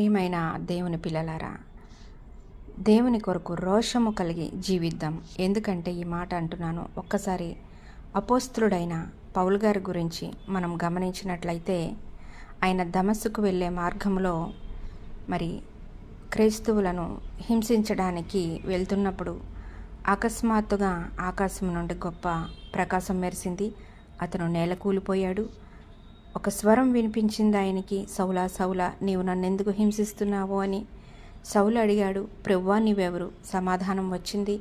ప్రియమైన దేవుని పిల్లలారా, దేవుని కొరకు రోషము కలిగి జీవిద్దాం. ఎందుకంటే ఈ మాట అంటున్నాను, ఒక్కసారి అపోస్తులుడైన పౌలు గారి గురించి మనం గమనించినట్లయితే, ఆయన దమస్కుకు వెళ్ళే మార్గంలో మరి క్రైస్తవులను హింసించడానికి వెళ్తున్నప్పుడు అకస్మాత్తుగా ఆకాశం నుండి గొప్ప ప్రకాశం మెరిసింది. అతను నేల కూలిపోయాడు. ఒక స్వరం వినిపించింది ఆయనకి, సౌలా సౌలా, నీవు నన్నెందుకు హింసిస్తున్నావు అని. సౌలు అడిగాడు, ప్రభువా నీవెవరు? సమాధానం వచ్చింది,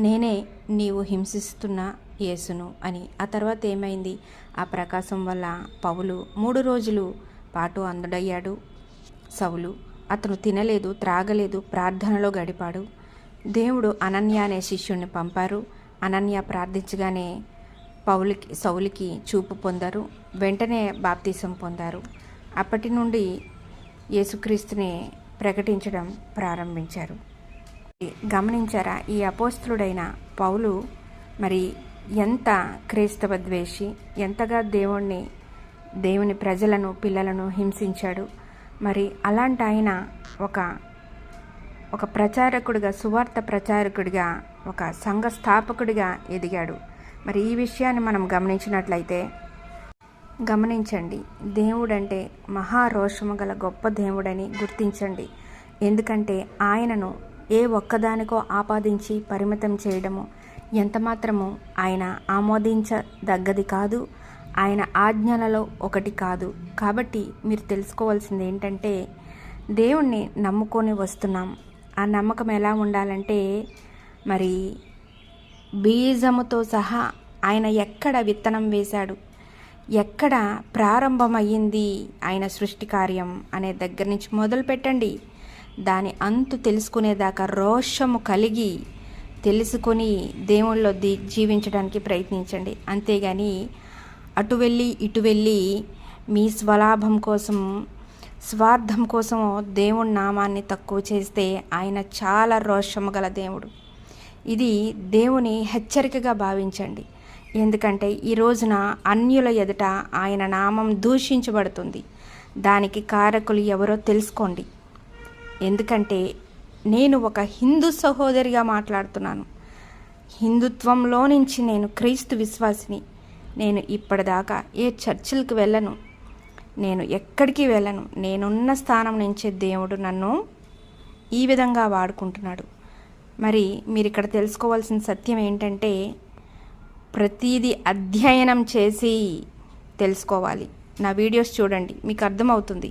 నేనే నీవు హింసిస్తున్న యేసును అని. ఆ తర్వాత ఏమైంది? ఆ ప్రకాశం వల్ల పౌలు 3 రోజులు పాటు అందుడయ్యాడు. సౌలు అతను తినలేదు, త్రాగలేదు, ప్రార్థనలో గడిపాడు. దేవుడు అనన్య అనే శిష్యుణ్ణి పంపారు. అనన్య ప్రార్థించగానే సౌలికి చూపు పొందారు. వెంటనే బాప్తీసం పొందారు. అప్పటి నుండి యేసుక్రీస్తుని ప్రకటించడం ప్రారంభించారు. గమనించారా? ఈ అపోస్తులుడైన పౌలు మరి ఎంత క్రైస్తవ ద్వేషి, ఎంతగా దేవుని ప్రజలను, పిల్లలను హింసించాడు. మరి అలాంటి ఆయన ఒక ప్రచారకుడిగా, సువార్త ప్రచారకుడిగా, ఒక సంఘ స్థాపకుడిగా ఎదిగాడు. మరి ఈ విషయాన్ని మనం గమనించినట్లయితే, గమనించండి, దేవుడంటే మహారోషము గల గొప్ప దేవుడని గుర్తించండి. ఎందుకంటే ఆయనను ఏ ఒక్కదానికో ఆపాదించి పరిమితం చేయడము ఎంతమాత్రము ఆయన ఆమోదించదగ్గది కాదు. ఆయన ఆజ్ఞలలో ఒకటి కాదు. కాబట్టి మీరు తెలుసుకోవాల్సింది ఏంటంటే, దేవుణ్ణి నమ్ముకొని వస్తున్నాం. ఆ నమ్మకం ఎలా ఉండాలంటే, మరి బీజముతో సహా ఆయన ఎక్కడ విత్తనం వేశాడు, ఎక్కడ ప్రారంభమయ్యింది ఆయన సృష్టి కార్యం అనే దగ్గర నుంచి మొదలు పెట్టండి. దాని అంతు తెలుసుకునేదాకా రోషము కలిగి తెలుసుకొని దేవుళ్ళో జీవించడానికి ప్రయత్నించండి. అంతేగాని అటు వెళ్ళి ఇటు వెళ్ళి మీ స్వలాభం కోసం, స్వార్థం కోసం దేవుని నామాన్ని తక్కువ చేస్తే ఆయన చాలా రోషము గల దేవుడు. ఇది దేవుని హెచ్చరికగా భావించండి. ఎందుకంటే ఈ రోజున అన్యుల ఎదుట ఆయన నామం దూషించబడుతుంది. దానికి కారకులు ఎవరో తెలుసుకోండి. ఎందుకంటే నేను ఒక హిందూ సహోదరిగా మాట్లాడుతున్నాను. హిందుత్వంలో నుంచి నేను క్రీస్తు విశ్వాసిని. నేను ఇప్పటిదాకా ఏ చర్చిలకు వెళ్ళను, నేను ఎక్కడికి వెళ్ళను. నేనున్న స్థానం నుంచే దేవుడు నన్ను ఈ విధంగా వాడుకుంటున్నాడు. మరి మీరు ఇక్కడ తెలుసుకోవాల్సిన సత్యం ఏంటంటే, ప్రతిదీ అధ్యయనం చేసి తెలుసుకోవాలి. నా వీడియోస్ చూడండి, మీకు అర్థమవుతుంది.